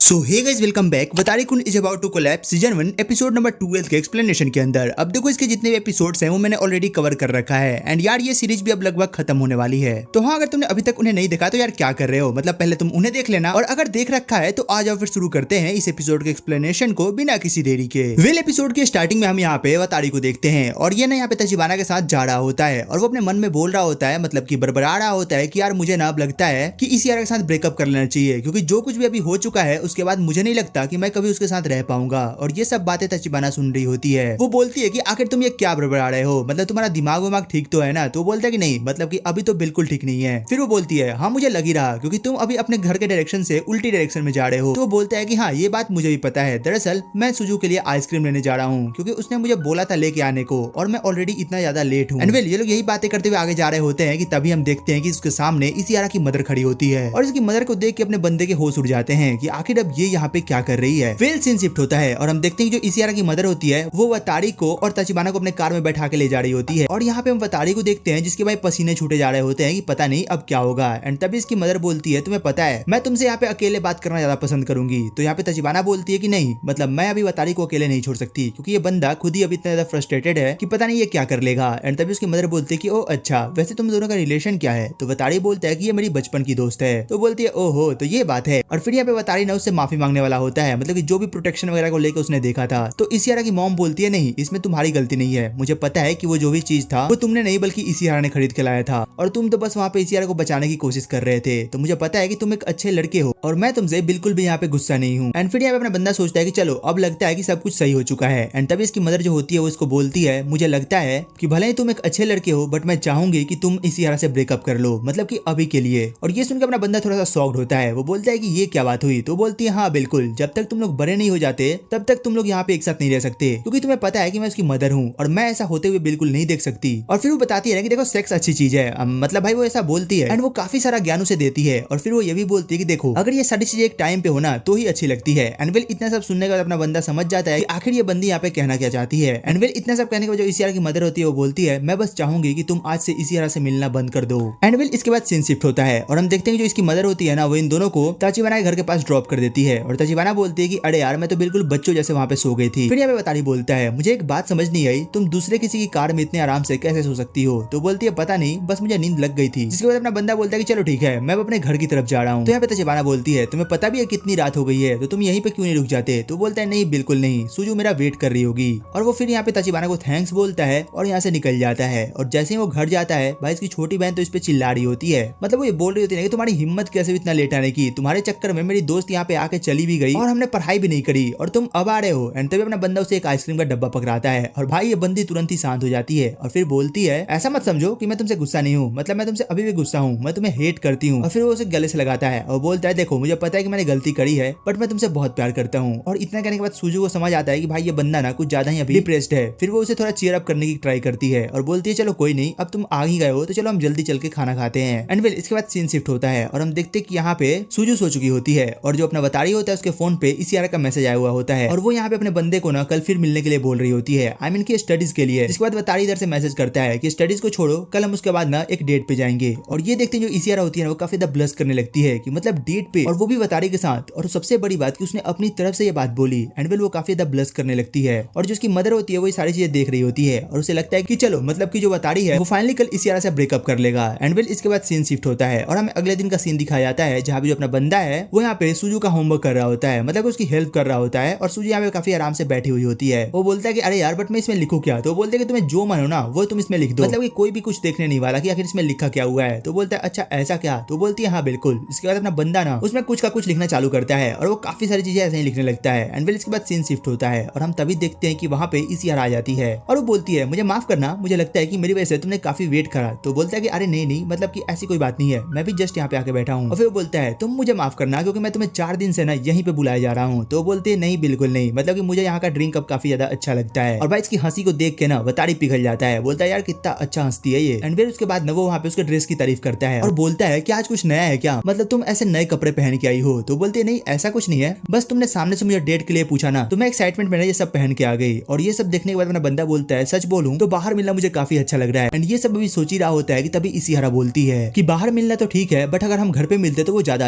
सो hey guys welcome back. वतारी कुन is about to collab season 1 episode number 12 के explanation के अंदर। अब देखो इसके जितने भी एपिसोड्स हैं वो मैंने ऑलरेडी कवर कर रखा है एंड यार ये सीरीज भी अब लगभग खत्म होने वाली है। तो हाँ, अगर तुमने अभी तक उन्हें नहीं देखा तो यार क्या कर रहे हो, मतलब पहले तुम उन्हें देख लेना और अगर देख रखा है तो आ जाओ फिर शुरू करते हैं इस एपिसोड के एक्सप्लेनेशन को बिना किसी देरी के। वेल एपिसोड के स्टार्टिंग में हम यहाँ पे वतारी को देखते हैं और ये ना यहाँ पे तचिबाना के साथ जा रहा होता है और वो अपने मन में बोल रहा होता है, मतलब कि बड़बड़ा रहा होता है कि यार मुझे ना अब लगता है कि इस यार के साथ ब्रेकअप कर लेना चाहिए, क्योंकि जो कुछ भी अभी हो चुका है उसके बाद मुझे नहीं लगता कि मैं कभी उसके साथ रह पाऊंगा। और ये सब बातें तचिबाना सुन रही होती है। वो बोलती है कि आखिर तुम ये क्या बड़बड़ा रहे हो, मतलब तुम्हारा दिमाग विमाग ठीक तो है ना। तो बोलता है कि नहीं, मतलब कि अभी तो बिल्कुल ठीक नहीं है। फिर वो बोलती है हाँ मुझे लग ही रहा, क्योंकि तुम अभी अपने घर के डायरेक्शन से उल्टी डायरेक्शन में जा रहे हो। तो वो बोलता है कि हाँ ये बात मुझे भी पता है, दरअसल मैं सुजू के लिए आइसक्रीम लेने जा रहा हूँ क्योंकि उसने मुझे बोला था लेके आने को और मैं ऑलरेडी इतना ज्यादा लेट हूँ। एंड वेल ये लोग यही बातें करते हुए आगे जा रहे होते हैं कि तभी हम देखते हैं कि उसके सामने इस यारा की मदर खड़ी होती है और इसकी मदर को देख के अपने बंदे के होश उड़ जाते हैं कि आखिर अब ये यहाँ पे क्या कर रही है। वेल सीन शिफ्ट होता है और हम देखते हैं कि जो इसियारा की मदर होती है वो वतारी को और तचिबाना को अपने कार में बैठा के ले जा रही होती है और यहाँ पे हम वतारी को देखते हैं जिसके भाई पसीने छूटे जा रहे होते हैं कि पता नहीं अब क्या होगा। एंड तभी इसकी मदर बोलती है तुम्हें पता है मैं तुमसे यहाँ पे अकेले बात करना ज्यादा पसंद करूंगी। तो यहाँ पे तचिबाना बोलती है कि नहीं, मतलब मैं अभी वतारी को अकेले नहीं छोड़ सकती क्योंकि ये बंदा खुद ही अभी इतना ज्यादा फ्रस्ट्रेटेड है कि पता नहीं ये क्या कर लेगा। एंड तभी उसकी मदर बोलती है कि ओ अच्छा, वैसे तुम दोनों का रिलेशन क्या है। तो वतारी बोलता है कि ये मेरी बचपन की दोस्त है। तो बोलती है ओहो तो ये बात है। और फिर यहाँ पे वतारी ना उससे माफी मांगने वाला होता है, मतलब कि जो भी प्रोटेक्शन वगैरह को लेकर उसने देखा था। तो इसियारा की मॉम बोलती है नहीं, इसमें तुम्हारी गलती नहीं है, मुझे पता है कि वो जो भी चीज था वो तुमने नहीं बल्कि इसियारा ने खरीद के लाया था और तुम तो बस वहाँ पे इसियारा को बचाने की कोशिश कर रहे थे। तो मुझे पता है कि तुम एक अच्छे लड़के हो और मैं तुमसे बिल्कुल भी यहाँ पे गुस्सा नहीं हूँ। एंड फिर यहाँ पे अपना बंदा सोचता है कि चलो अब लगता है कि सब कुछ सही हो चुका है। एंड तभी इसकी मदर जो होती है वो इसको बोलती है मुझे लगता है कि भले ही तुम एक अच्छे लड़के हो बट मैं चाहूंगी कि तुम इसियारा से ब्रेकअप कर लो, मतलब कि अभी के लिए। और ये सुनकर अपना बंदा थोड़ा सा शॉक्ड होता है। वो बोलता है कि ये क्या बात हुई। तो बोलती है हाँ बिल्कुल, जब तक तुम लोग बड़े नहीं हो जाते तब तक तुम लोग यहाँ पे एक साथ नहीं रह सकते, क्योंकि तुम्हें पता है कि मैं उसकी मदर हूँ और मैं ऐसा होते हुए बिल्कुल नहीं देख सकती। और फिर वो बताती है कि देखो सेक्स अच्छी चीज है, मतलब भाई वो ऐसा बोलती है एंड वो काफी सारा ज्ञान उसे देती है। और फिर वो ये भी बोलती है कि देखो अगर ये सारी चीजें एक टाइम पे हो ना तो ही अच्छी लगती है। एंड वेल इतना सब सुनने के बाद अपना बंदा समझ जाता है कि आखिर ये बंदी यहाँ पे कहना क्या चाहती है। एंड वेल इतना सब कहने के बाद जो इसियारा की मदर होती है वो बोलती है मैं बस चाहूंगी कि तुम आज से इसियारा से मिलना बंद कर दो। एंड वेल इसके बाद सीन शिफ्ट होता है और हम देखते हैं कि जो इसकी मदर होती है ना वो इन दोनों को तचिबाना के घर के पास ड्रॉप कर देती है। और तचिबाना बोलती है कि अरे यार मैं तो बिल्कुल बच्चों जैसे वहाँ पे सो गई थी। फिर यहाँ पे वतारी बोलता है मुझे एक बात समझ नहीं आई, तुम दूसरे किसी की कार में इतने आराम से कैसे सो सकती हो। तो बोलती है पता नहीं, बस मुझे नींद लग गई थी। जिसके बाद अपना बंदा बोलता है कि चलो ठीक है मैं अपने घर की तरफ जा रहा हूँ। तो यहाँ पे तचिबाना बोलती है तुम्हें पता भी है कितनी रात हो गई है, तो तुम यहीं पे क्यों नहीं रुक जाते। तो बोलता है नहीं बिल्कुल नहीं, सुजू मेरा वेट कर रही होगी। और वो फिर यहाँ पे तचिबाना को थैंक्स बोलता है और यहाँ से निकल जाता है। और जैसे ही वो घर जाता है भाई इसकी छोटी बहन तो इस पे चिल्ला रही होती है, मतलब वो ये बोल रही होती है कि तुम्हारी हिम्मत कैसे इतना लेट आने की, तुम्हारे चक्कर में मेरी दोस्त यहाँ पे आके चली भी गई और हमने पढ़ाई भी नहीं करी और तुम अब आ रहे हो। एंड तभी अपना बंदा उसे एक आइसक्रीम का डब्बा पकड़ाता है और भाई ये बंदी तुरंत ही शांत हो जाती है और फिर बोलती है ऐसा मत समझो कि मैं तुमसे गुस्सा नहीं हूँ, मतलब मैं तुमसे अभी भी गुस्सा हूँ, मैं तुम्हें हेट करती हूँ। और फिर वो उसे गले से लगाता है और बोलता है देखो मुझे पता है कि मैंने गलती करी है बट मैं तुमसे बहुत प्यार करता हूँ। और इतना कहने के बाद सुजू को समझ आता है कि भाई ये बंदा ना कुछ ज्यादा ही अभी डिप्रेस्ड है। फिर वो उसे थोड़ा चीयर अप करने की ट्राई करती है और बोलती है चलो कोई नहीं, अब तुम आ ही गए हो तो चलो हम जल्दी चल के खाना खाते हैं। एंड वेल इसके बाद सीन शिफ्ट होता है और हम देखते हैं कि यहाँ पे सुजू सो चुकी होती है और जो अपना वतारी होता है उसके फोन पे इसियारा का मैसेज आया हुआ होता है और वो यहाँ पे अपने बंदे को ना कल फिर मिलने के लिए बोल रही होती है, आई मीन की स्टडीज के लिए। इसके बाद वतारी इधर से मैसेज करता है कि स्टडीज को छोड़ो, कल हम उसके बाद ना एक डेट पे जाएंगे। और ये देखते हैं जो इसियारा होती है ना वो काफी ज्यादा ब्लश करने लगती है कि मतलब डेट पे, और वो भी वतारी के साथ। और सबसे बड़ी बात कि उसने अपनी तरफ से ये बात बोली। एंड वेल वो काफी ज्यादा ब्लश करने लगती है और जो उसकी मदर होती है वो ये सारी चीजें देख रही होती है और उसे लगता है कि चलो मतलब कि जो वतारी है वो फाइनली कल इसियारा से ब्रेकअप कर लेगा। एंड वेल इसके बाद सीन शिफ्ट होता है और हमें अगले दिन का सीन दिखाया जाता है जहाँ भी जो अपना बंदा है वो यहाँ पे सुजू का होमवर्क कर रहा होता है, मतलब उसकी हेल्प कर रहा होता है। और सुजू यहाँ पे काफी आराम से बैठी हुई होती है। वो बोलता है कि अरे यार बट मैं इसमें लिखूं क्या। तो बोलते हैं कि तुम्हें जो मन हो ना वो तुम इसमें लिख दो, मतलब कि कोई भी कुछ देखने नहीं वाला कि आखिर इसमें लिखा क्या हुआ है। तो बोलता है अच्छा ऐसा क्या। तो बोलती है हाँ बिल्कुल। इसके बाद अपना बंदा ना उसमें कुछ का कुछ लिखना चालू करता है और वो काफी सारी चीजें ऐसे ही लिखने लगता है। एंड वेल इसके बाद सीन शिफ्ट होता है और हम तभी देखते हैं कि वहाँ पे इसियारा आ जाती है और वो बोलती है मुझे माफ करना, मुझे लगता है कि मेरी वजह से तुमने काफी वेट करा। तो बोलता है कि अरे नहीं नहीं, मतलब कि ऐसी कोई बात नहीं है, मैं भी जस्ट यहाँ पे आके बैठा हूँ। और फिर वो बोलता है तुम मुझे माफ करना क्योंकि मैं तुम्हें 4 दिन से ना यहीं पे बुलाया जा रहा हूँ। तो बोलते हैं नहीं बिल्कुल नहीं, मतलब कि मुझे यहाँ का ड्रिंक अब काफी ज्यादा अच्छा लगता है। और भाई इसकी हंसी को देख के ना वतारी पिघल जाता है, बोलता है यार कितना अच्छा हंसती है ये। एंड फिर उसके बाद ना वो वहाँ पे उसके ड्रेस की तारीफ करता है और बोलता है कि आज कुछ नया है क्या, मतलब तुम ऐसे नए कपड़े पहन के आई हो। तो बोलते नहीं ऐसा कुछ नहीं है, बस तुमने सामने से मुझे डेट के लिए पूछा ना तो मैं एक्साइटमेंट में ये सब पहन के आ गई। और ये सब देखने के बाद मेरा बंदा बोलता है सच बोलूं तो बाहर मिलना मुझे काफी अच्छा लग रहा है। एंड ये सब अभी सोच ही रहा होता है कि तभी इसियारा बोलती है कि बाहर मिलना तो ठीक है बट अगर हम घर पे मिलते तो वो ज्यादा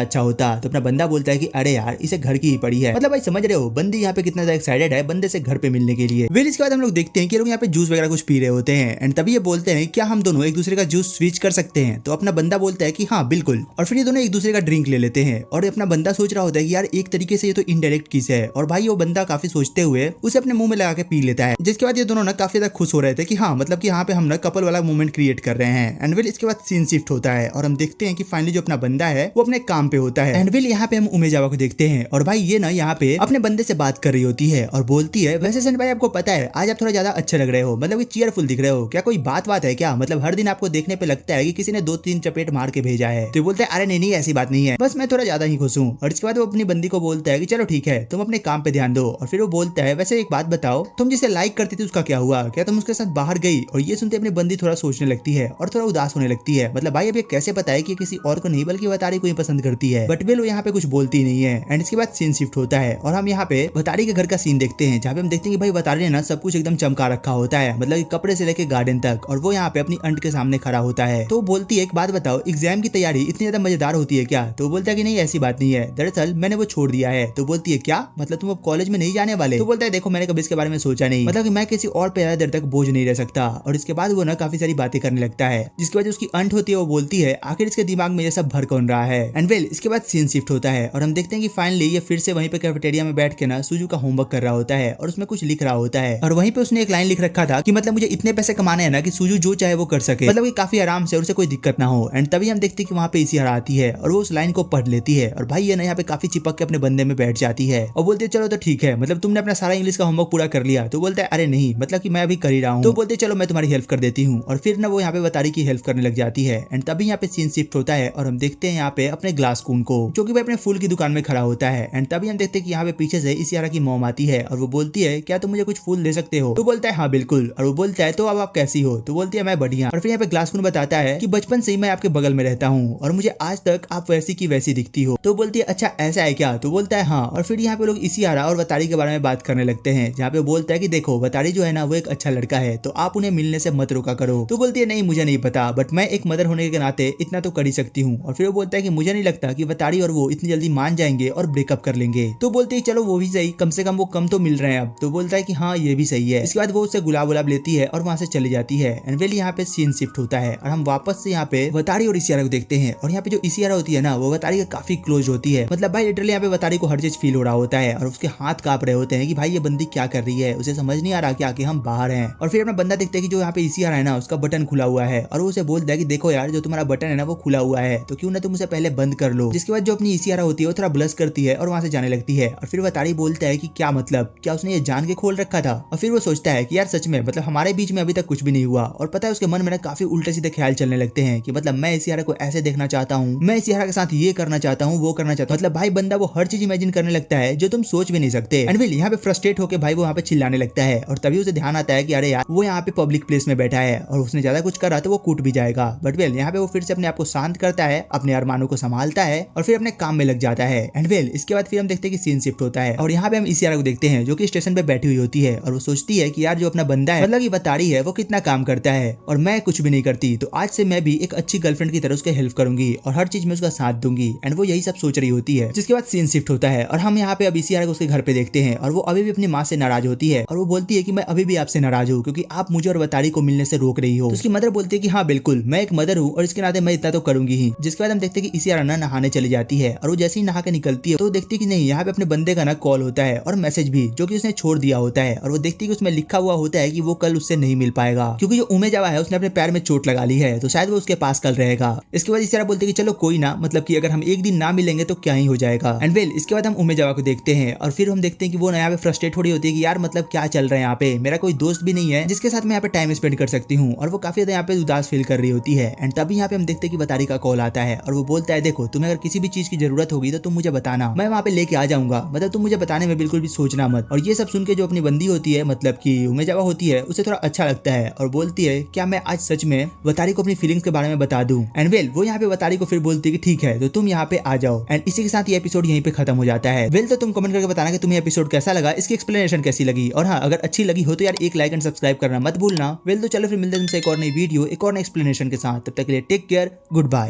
अच्छा होता। तो अपना बंदा बोलता है कि अरे यार इसे घर की ही पड़ी है। मतलब भाई समझ रहे हो बंदी यहाँ पे कितना ज्यादा एक्साइटेड है बंदे से घर पे मिलने के लिए। वेल इसके बाद हम लोग देखते हैं कि लोग यहाँ पे जूस वगैरह कुछ पी रहे होते हैं एंड तभी ये बोलते हैं क्या हम दोनों एक दूसरे का जूस स्विच कर सकते हैं। तो अपना बंदा बोलता है कि हाँ बिल्कुल, और फिर ये दोनों एक दूसरे का ड्रिंक ले लेते हैं। और अपना बंदा सोच रहा होता है कि यार एक तरीके से ये तो इनडायरेक्ट किस है, और भाई वो बंदा काफी सोचते हुए उसे अपने मुंह में लगा के पी लेता है। जिसके बाद ये दोनों ना काफी ज्यादा खुश हो रहे थे कि हाँ मतलब कि यहाँ पे हम ना कपल वाला मोमेंट क्रिएट कर रहे हैं। एंड वेल इसके बाद सीन शिफ्ट होता है और हम देखते हैं कि फाइनली जो अपना बंदा है वो अपने काम पे होता है। एंड वेल यहाँ पे हम उमेजावा को देखते हैं और भाई ये ना यहाँ पे अपने बंदे से बात कर रही होती है और बोलती है वैसे सन भाई आपको पता है आज आप थोड़ा ज्यादा अच्छे लग रहे हो, मतलब कि चीयरफुल दिख रहे हो, क्या कोई बात है क्या, मतलब हर दिन आपको देखने पे लगता है कि किसी ने 2-3 चपेट मार के भेजा है। तो बोलते हैं अरे नहीं ऐसी बात नहीं है, बस मैं थोड़ा ज्यादा ही खुश हूँ। और इसके बाद वो अपनी बंदी को बोलता है कि चलो ठीक है तुम अपने काम पे ध्यान दो। और फिर वो बोलता है वैसे एक बात बताओ तुम जिसे लाइक करती थी उसका क्या हुआ, क्या तुम उसके साथ बाहर गई। और ये सुनते अपनी बंदी थोड़ा सोचने लगती है और थोड़ा उदास होने लगती है। मतलब भाई अब ये कैसे पता है कि किसी और को नहीं बल्कि वतारी को ही पसंद करती है, बट वो यहाँ पे कुछ बोलती नहीं है। एंड इसके बाद सीन शिफ्ट होता है और हम यहाँ पे वतारी के घर का सीन देखते हैं जहाँ पे हम देखते हैं कि भाई वतारी ने ना सब कुछ एकदम चमका रखा होता है, मतलब कि कपड़े से लेके गार्डन तक। और वो यहाँ पे अपनी अंट के सामने खड़ा होता है। तो बोलती है एक बात बताओ एग्जाम की तैयारी इतनी ज्यादा मजेदार होती है क्या। तो बोलता है कि नहीं ऐसी बात नहीं है, दरअसल मैंने वो छोड़ दिया है। तो बोलती है क्या, मतलब तुम अब कॉलेज में नहीं जाने वाले। तो बोलता है देखो मैंने कभी इसके बारे में सोचा नहीं, मतलब कि मैं किसी और पे ज्यादा देर तक बोझ नहीं रह सकता। और इसके बाद वो ना काफी सारी बातें करने लगता है जिसकी वजह उसकी अंट होती है। वो बोलती है आखिर इसके दिमाग में ये सब भर कौन रहा है। एंड वेल इसके बाद सीन शिफ्ट होता है और हम देखते हैं कि फाइनली ये फिर से वहीं पे कैफेटेरिया में बैठ के ना सुजू का होमवर्क कर रहा होता है और उसमें कुछ लिख रहा होता है। और वहीं पे उसने एक लाइन लिख रखा था कि मतलब मुझे इतने पैसे कमाने हैं ना कि सुजू जो चाहे वो कर सके, मतलब कि काफी आराम से और उसे कोई दिक्कत ना हो। एंड तभी हम देखते हैं कि वहाँ पे इसी हरा आती है और वो उस लाइन को पढ़ लेती है। और भाई ये ना यहाँ पे काफी चिपक के अपने बंदे में बैठ जाती है और बोलती है चलो तो ठीक है, मतलब तुमने अपना सारा इंग्लिश का होमवर्क पूरा कर लिया। तो बोलता है अरे नहीं, मतलब कि मैं अभी कर ही रहा हूँ। तो बोलते चलो मैं तुम्हारी हेल्प कर देती हूँ। और फिर ना वो यहाँ पे वतारी की हेल्प करने लग जाती है। एंड तभी यहाँ पे सीन शिफ्ट होता है और हम देखते हैं यहाँ पे अपने ग्लास कून को जो कि भाई अपने फूल की दुकान में खड़ा होता है। एंड तभी हम देखते हैं कि यहाँ पे पीछे से इसियारा की मॉम आती है और वो बोलती है क्या तुम मुझे कुछ फूल दे सकते हो। तो बोलता है हाँ बिल्कुल। और वो बोलता है तो अब आप कैसी हो। तो बोलती है मैं बढ़िया। और फिर यहाँ पे ग्लास कून बताता है कि बचपन से ही मैं आपके बगल में रहता हूँ और मुझे आज तक आप वैसी की वैसी दिखती हो। तो बोलती है अच्छा ऐसा है क्या। तो बोलता है हाँ। और फिर यहाँ पे लोग इसियारा और वतारी के बारे में बात करने लगते हैं जहाँ पे बोलता है कि देखो वतारी जो है ना वो एक अच्छा लड़का है तो आप उन्हें मिलने से मत रोका करो। तो बोलती है नहीं मुझे नहीं पता, बट मैं एक मदर होने के नाते इतना तो कर ही सकती हूँ। और फिर वो बोलता है कि मुझे नहीं लगता कि वतारी और वो इतनी जल्दी मान जाएंगे और ब्रेकअप कर लेंगे। तो बोलती है चलो वो भी सही, कम से कम वो कम तो मिल रहे हैं अब। तो बोलता है कि हाँ ये भी सही है। इसके बाद वो उससे गुलाब गुलाब लेती है और वहां से चली जाती है। एंड वेल यहाँ पे सीन शिफ्ट होता है और हम वापस से यहाँ पे वतारी और इसियारा को देखते हैं। और यहाँ पे जो इसियारा होती है ना वो वतारी के काफी क्लोज होती है, मतलब भाई लिटरली यहाँ पे वतारी को हर चीज फील हो रहा होता है और उसके हाथ कांप रहे होते हैं कि भाई ये बंदी क्या कर रही है, उसे समझ नहीं आ रहा कि आके हम बाहर हैं। और फिर अपना बंदा देखते हैं कि जो यहाँ पे इसियारा है ना उसका बटन खुला हुआ है और वो उसे बोलता है कि देखो यार जो तुम्हारा बटन है ना वो खुला हुआ है तो क्यों ना तुम उसे पहले बंद कर लो। जिसके बाद जो अपनी इसियारा होती है वो थोड़ा ब्लश करती है और वहां से जाने लगती है। और फिर वतारी बोलता है कि क्या मतलब, क्या उसने ये जान के खोल रखा था। और फिर वो सोचता है कि यार सच में मतलब हमारे बीच में अभी तक कुछ भी नहीं हुआ। और पता है उसके मन में ना काफी उल्टे सीधे ख्याल चलने लगते हैं कि मतलब मैं इसियारा को ऐसे देखना चाहता हूँ, मैं इसियारा के साथ ये करना चाहता हूँ, वो करना चाहता हूँ। मतलब भाई बंदा वो हर चीज इमेजिन करने लगता है जो तुम सोच भी नहीं सकते। एंड वेल यहाँ पे फ्रस्ट्रेट होकर भाई वो वहाँ पे चिल्लाने लगता है और तभी उसे ध्यान आता है कि अरे यार वो यहाँ पे पब्लिक प्लेस में बैठा है और उसने ज्यादा कुछ करा तो वो कूट भी जाएगा। बट वेल यहाँ पे वो फिर से अपने आप को शांत करता है, अपने अरमानों को संभालता है और फिर अपने काम में लग जाता है। एंड वेल इसके बाद फिर हम देखते हैं कि सीन शिफ्ट होता है और यहाँ पे हम इसियारा को देखते हैं जो कि स्टेशन पे बैठी हुई होती है और वो सोचती है कि यार जो अपना बंदा है मतलब कि वतारी है वो कितना काम करता है और मैं कुछ भी नहीं करती, तो आज से मैं भी एक अच्छी गर्लफ्रेंड की तरह उसके हेल्प करूंगी और हर चीज में उसका साथ दूंगी। एंड वो यही सब सोच रही होती है। जिसके बाद सीन शिफ्ट होता है और हम यहाँ पे अब इसियारा को उसके घर पे देखते हैं और वो अभी भी अपनी माँ से नाराज होती है और वो बोलती है कि मैं अभी भी आपसे नाराज हूँ क्योंकि आप मुझे और वतारी को मिलने से रोक रही हो। तो उसकी मदर बोलती है कि हाँ बिल्कुल मैं एक मदर हूँ और इसके नाते मैं इतना तो करूंगी ही। जिसके बाद हम देखते हैं कि इसियारा ना नहाने चली जाती है और वो जैसे ही नहा के निकलती है तो देखती है कि नहीं यहाँ पे अपने बंदे का ना कॉल होता है और मैसेज भी जो कि उसने छोड़ दिया होता है। और वो देखती है कि उसमें लिखा हुआ होता है कि वो कल उससे नहीं मिल पाएगा क्योंकि जो उमेजावा है उसने अपने पैर में चोट लगा ली है तो शायद वो उसके पास कल रहेगा। इसके बाद इसियारा बोलती है कि चलो कोई ना, मतलब कि अगर हम एक दिन ना मिलेंगे तो क्या ही हो जाएगा। एंड वेल इसके बाद हम उमेजावा को देखते हैं और फिर हम देखते हैं कि वो यहाँ पे फ्रस्ट्रेट हो रही होती है कि यार मतलब क्या चल रहा है यहाँ पे, मेरा कोई दोस्त भी नहीं है जिसके साथ मैं यहाँ पे टाइम स्पेंड कर सकती हूँ और वो काफी ज्यादा यहाँ पे उदास फील कर रही होती है। एंड तभी यहाँ पे हम देखते हैं कि वतारी का कॉल आता है और वो बोलता है देखो तुम्हें अगर किसी भी चीज की जरूरत होगी तो तुम मुझे बताना, मैं वहाँ पे लेके आ जाऊंगा, मतलब तुम मुझे बताने में बिल्कुल भी सोचना मत। और ये सब सुन के जो अपनी बंदी होती है मतलब की उमेजावा होती है उसे थोड़ा अच्छा लगता है और बोलती है क्या मैं आज सच में वतारी को अपनी फीलिंग्स के बारे में बता दूं। एंड वेल वो यहाँ पे वतारी को फिर बोलती है कि ठीक है तो तुम यहाँ पे आ जाओ। एंड इसी के साथ ये एपिसोड यहीं पे खत्म हो जाता है। वेल तो तुम कमेंट करके बताना कि तुम्हें एपिसोड कैसा लगा, इसकी एक्सप्लेनेशन कैसी लगी, और हाँ अगर अच्छी लगी हो तो यार एक लाइक एंड सब्सक्राइब करना मत भूलना। वेल तो चलो फिर मिलते हैं तुमसे एक और नई वीडियो एक और नई एक्सप्लेनेशन के साथ, तब तक के लिए टेक केयर, गुड बाय।